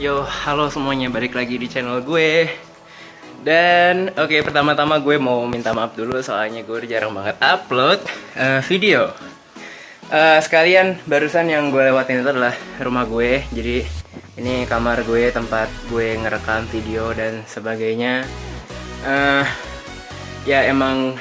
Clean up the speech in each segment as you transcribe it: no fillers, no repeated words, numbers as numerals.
Yo, halo semuanya, balik lagi di channel gue. Dan oke, pertama-tama gue mau minta maaf dulu soalnya gue udah jarang banget upload video. Sekalian barusan yang gue lewatin itu adalah rumah gue. Jadi ini kamar gue, tempat gue ngerekam video dan sebagainya. Ya emang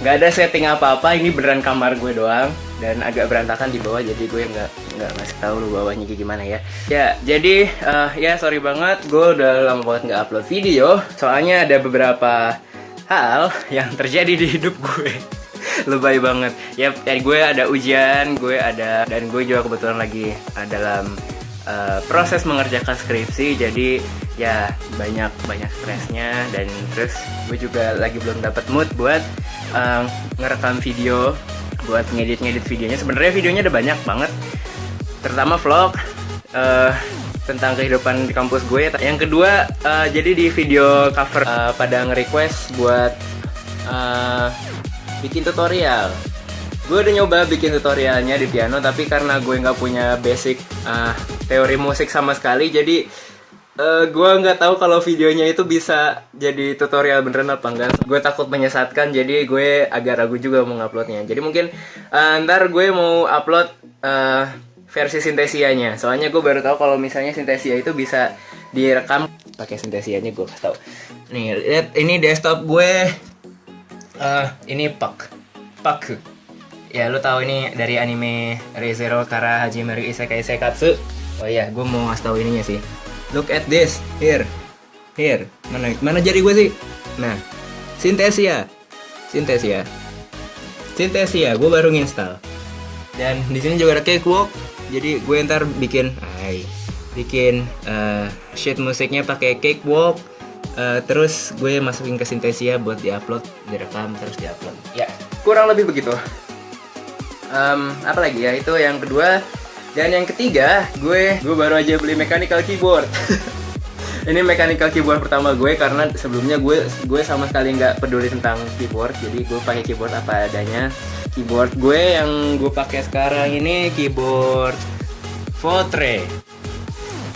nggak ada setting apa-apa, ini beneran kamar gue doang dan agak berantakan di bawah, jadi gue nggak ngasih tahu lu bawahnya kayak gimana ya. Ya jadi ya sorry banget, gue udah lama banget nggak upload video soalnya ada beberapa hal yang terjadi di hidup gue. Lebay banget ya, gue ada ujian, dan gue juga kebetulan lagi dalam proses mengerjakan skripsi, jadi ya banyak stresnya, dan terus gue juga lagi belum dapat mood buat ngerekam video, buat ngedit videonya. Sebenarnya videonya ada banyak banget, terutama vlog tentang kehidupan di kampus gue. Yang kedua, jadi di video cover pada nge-request buat bikin tutorial. Gue udah nyoba bikin tutorialnya di piano, tapi karena gue nggak punya basic teori musik sama sekali, jadi gue nggak tahu kalau videonya itu bisa jadi tutorial beneran apa enggak. Gue takut menyesatkan, jadi gue agak ragu juga mau nguploadnya. Jadi mungkin ntar gue mau upload versi Synthesia-nya. Soalnya gue baru tahu kalau misalnya Synthesia itu bisa direkam pakai Synthesia-nya. Gue kasih tahu. Nih, lihat ini desktop gue. Ini Pak. Ya, lu tahu ini dari anime Re:Zero Kara Hajimaru Isekai Seikatsu. Oh iya, gue mau ngasih tahu ininya sih. Look at this, here. Mana jari gue sih? Nah, Synthesia, gue baru nginstal. Dan di sini juga ada Cakewalk. Jadi gue ntar bikin sheet musiknya pakai Cakewalk. Terus gue masukin ke Synthesia buat diupload, direkam terus diupload. Ya, kurang lebih begitu. Apa lagi ya, itu yang kedua. Dan yang ketiga, gue baru aja beli mechanical keyboard. Ini mechanical keyboard pertama gue, karena sebelumnya gue sama sekali nggak peduli tentang keyboard. Jadi gue pakai keyboard apa adanya. Keyboard gue yang gue pakai sekarang ini keyboard Votre.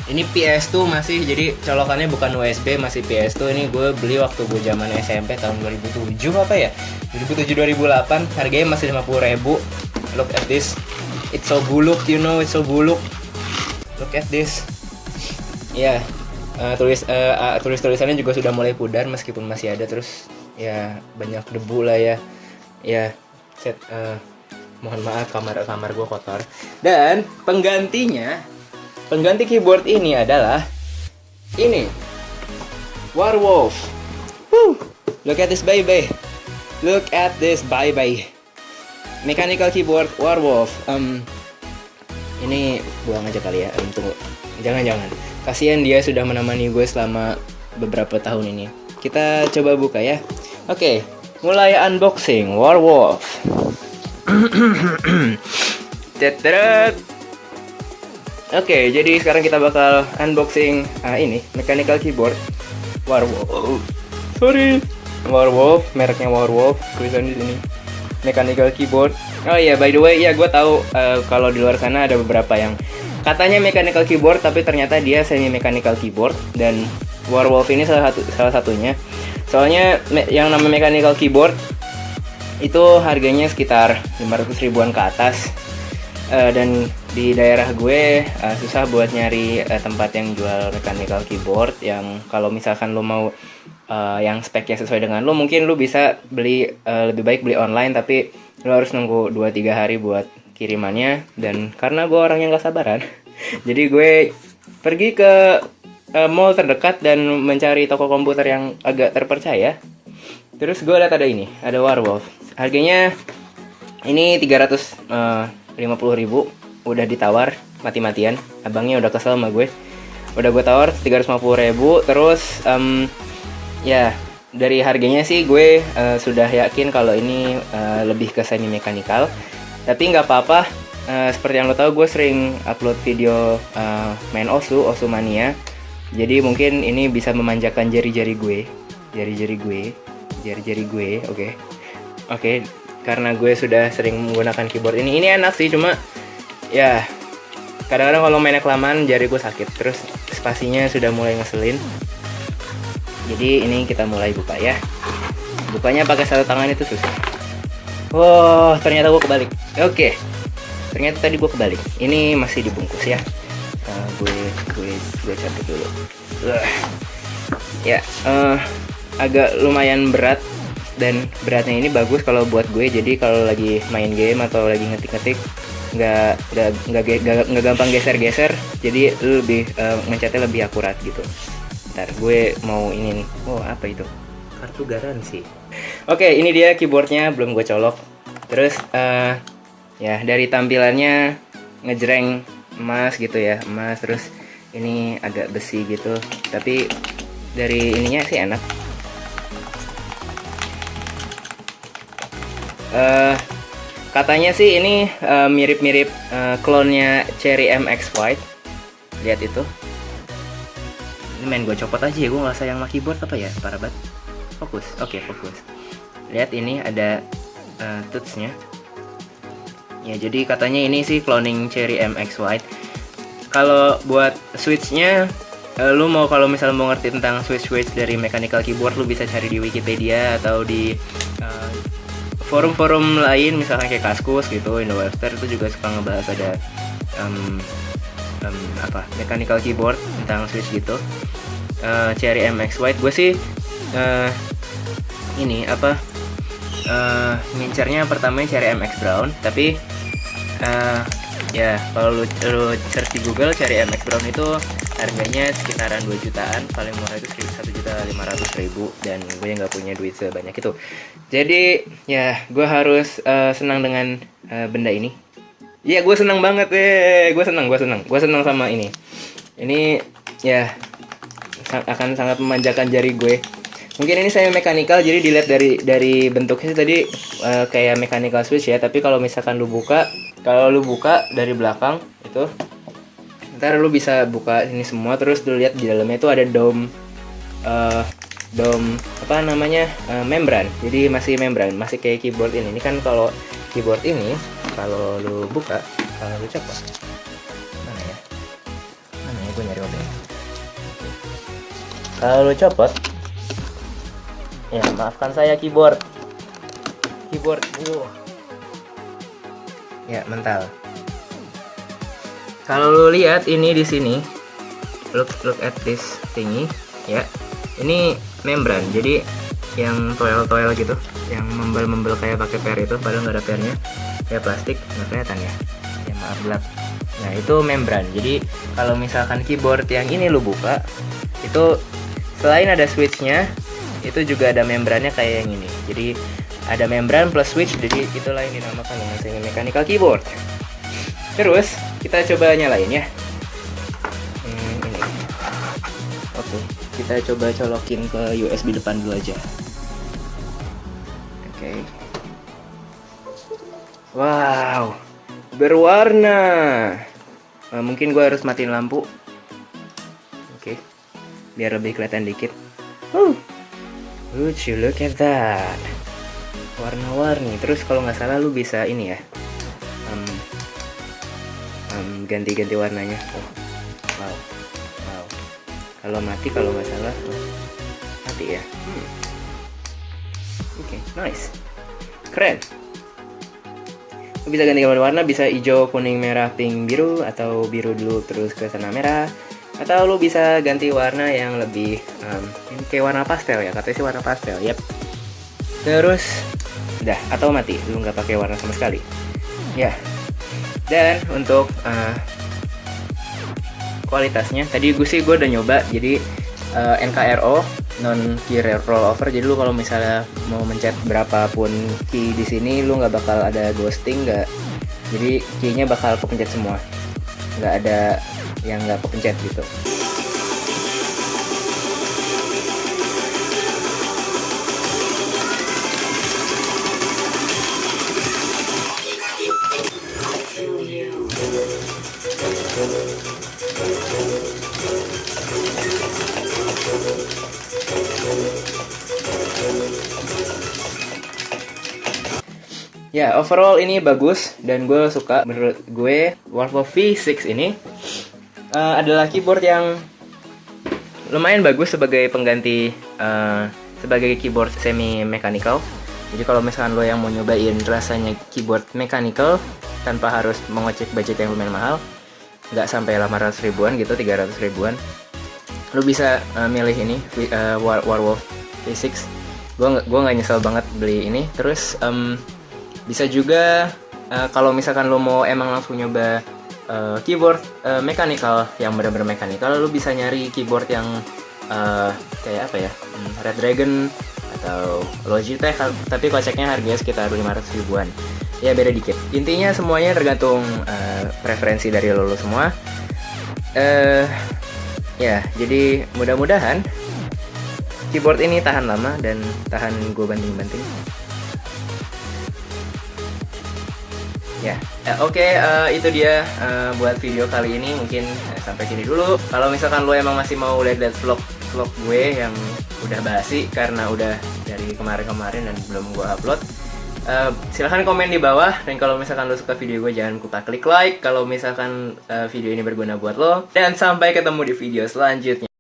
Ini PS2 masih, jadi colokannya bukan USB, masih PS2. Ini gue beli waktu gue zaman SMP tahun 2007 apa ya? 2007-2008, harganya masih 50.000. Look at this. It's so buluk, you know, it's so buluk. Look at this. Ya, tulisannya juga sudah mulai pudar meskipun masih ada, terus ya banyak debu lah ya. Ya, mohon maaf kamar gue kotor. Dan pengganti keyboard ini adalah ini. Warwolf. Woo! Look at this baby. Mechanical keyboard Warwolf. Ini buang aja kali ya. Tunggu. Jangan. Kasihan dia sudah menemani gue selama beberapa tahun ini. Kita coba buka ya. Oke, mulai unboxing Warwolf. Tetret. Oke, jadi sekarang kita bakal unboxing ini mechanical keyboard Warwolf. Warwolf, mereknya Warwolf, tulisan di sini. Mechanical keyboard. Oh iya, by the way, ya gue tahu kalau di luar sana ada beberapa yang katanya mechanical keyboard tapi ternyata dia semi mechanical keyboard, dan Warwolf ini salah satunya. Soalnya yang namanya mechanical keyboard itu harganya sekitar 500 ribuan ke atas. Dan di daerah gue susah buat nyari tempat yang jual mechanical keyboard yang kalau misalkan lo mau yang speknya sesuai dengan lo, mungkin lo bisa beli, lebih baik beli online, tapi lo harus nunggu 2-3 hari buat kirimannya. Dan karena gue orang yang gak sabaran, jadi gue pergi ke mall terdekat dan mencari toko komputer yang agak terpercaya. Terus gue lihat ada Warwolf. Harganya ini 350.000. Udah ditawar mati-matian. Abangnya udah kesel sama gue. Udah gue tawar 350.000. Terus ya dari harganya sih gue sudah yakin kalau ini lebih ke semi mechanical. Tapi nggak apa-apa. Seperti yang lo tahu, gue sering upload video main Osu Mania. Jadi mungkin ini bisa memanjakan jari-jari gue. Oke. Karena gue sudah sering menggunakan keyboard ini enak sih, cuma ya Kadang-kadang kalau mainnya kelamaan jari gue sakit, terus spasinya sudah mulai ngeselin. Jadi ini kita mulai buka ya. Bukanya pakai satu tangan itu susah. Wah, ternyata gue kebalik. Oke. Ternyata tadi gue kebalik. Ini masih dibungkus ya. Gue cabut dulu. Ya, agak lumayan berat, dan beratnya ini bagus kalau buat gue. Jadi kalau lagi main game atau lagi ngetik-ngetik nggak gampang geser-geser. Jadi lu lebih ngencetnya lebih akurat gitu. Ntar gue mau ini nih. Oh, apa itu? Kartu garansi. Oke, ini dia keyboardnya, belum gue colok. Terus ya dari tampilannya ngejreng emas gitu ya, emas. Terus ini agak besi gitu, tapi dari ininya sih enak. Katanya sih ini mirip-mirip klonnya Cherry MX White. Lihat itu. Ini main gue copot aja ya, gue nggak sayang sama keyboard apa ya, parah banget. Fokus, oke, fokus. Lihat ini ada touchnya. Ya jadi katanya ini sih cloning Cherry MX White. Kalau buat switchnya, lu mau kalau misalnya mau ngerti tentang switch dari mechanical keyboard, lu bisa cari di Wikipedia atau di forum-forum lain, misalkan kayak Kaskus gitu, Indo Webster itu juga suka ngebahas ada mechanical keyboard tentang switch gitu. Cherry MX White, gue sih ngincernya pertamanya Cherry MX Brown, tapi ya kalau lu search di Google, Cherry MX Brown itu harganya sekitaran 2 jutaan, paling murah itu 1.500.000, dan gue nggak punya duit sebanyak itu. Jadi ya gue harus senang dengan benda ini. Iya, gue senang banget gue senang sama ini. Ini ya akan sangat memanjakan jari gue. Mungkin ini saya mechanical, jadi dilihat dari bentuknya sih tadi kayak mechanical switch ya. Tapi kalau misalkan kalau lu buka dari belakang itu, ntar lu bisa buka ini semua, terus lu lihat di dalamnya itu ada dome membran. Jadi masih membran, masih kayak keyboard ini. Ini kan kalau keyboard ini, kalau lu buka, kalau lu coba mana ya gue nyari mobilnya. Kalau lu copot, ya maafkan saya keyboard, ya mental. Kalau lu lihat ini di sini, look at this thingy, ya ini membran, jadi yang toel gitu, yang membel kayak pakai per itu, padahal nggak ada pernya, kayak plastik, nggak kelihatan ya maaf gelap. Nah itu membran. Jadi kalau misalkan keyboard yang ini lu buka, itu selain ada switchnya, itu juga ada membrannya kayak yang ini. Jadi ada membran plus switch, jadi itulah yang dinamakan dengan semi mechanical keyboard. Terus kita coba nyalain ya. Ini. Oke, kita coba colokin ke USB depan dulu aja. Oke. Wow, berwarna. Mungkin gue harus matiin lampu. Oke, biar lebih kelihatan dikit. Would you look at that? Warna-warni. Terus kalau nggak salah lu bisa ini ya, ganti-ganti warnanya. Wow. Kalau mati, kalau nggak salah mati ya. Oke, nice, keren. Lu bisa ganti warna, bisa hijau, kuning, merah, pink, biru, atau biru dulu terus ke sana merah. Atau lu bisa ganti warna yang lebih ini kayak warna pastel ya, katanya sih warna pastel. Yep. Terus udah, atau mati, lu nggak pakai warna sama sekali. Ya. Dan untuk kualitasnya, tadi gue udah nyoba, jadi NKRO, non key rollover. Jadi lu kalau misalnya mau mencet berapapun key di sini, lu nggak bakal ada ghosting, nggak. Jadi key-nya bakal kepencet semua, nggak ada yang nggak kepencet gitu. Ya, overall ini bagus dan gue suka. Menurut gue, Warwolf V6 ini adalah keyboard yang lumayan bagus sebagai pengganti sebagai keyboard semi mechanical. Jadi kalau misalkan lo yang mau nyobain rasanya keyboard mechanical tanpa harus mengocek budget yang lumayan mahal, nggak sampai 800 ribuan gitu, 300 ribuan, lo bisa milih ini Warwolf V6. Gue nggak nyesel banget beli ini. Terus bisa juga kalau misalkan lo mau emang langsung nyoba keyboard mechanical yang benar-benar mechanical, lo bisa nyari keyboard yang kayak apa ya, Red Dragon atau Logitech, tapi koceknya harganya sekitar 500 ribuan. Ya beda dikit. Intinya semuanya tergantung preferensi dari lo semua. Ya, jadi mudah-mudahan keyboard ini tahan lama dan tahan gue banting-banting. Ya, oke, itu dia buat video kali ini. Mungkin sampai sini dulu. Kalau misalkan lo emang masih mau lihat vlog gue yang udah basi karena udah dari kemarin-kemarin dan belum gue upload, silahkan komen di bawah. Dan kalau misalkan lo suka video gue, jangan lupa klik like kalau misalkan video ini berguna buat lo. Dan sampai ketemu di video selanjutnya.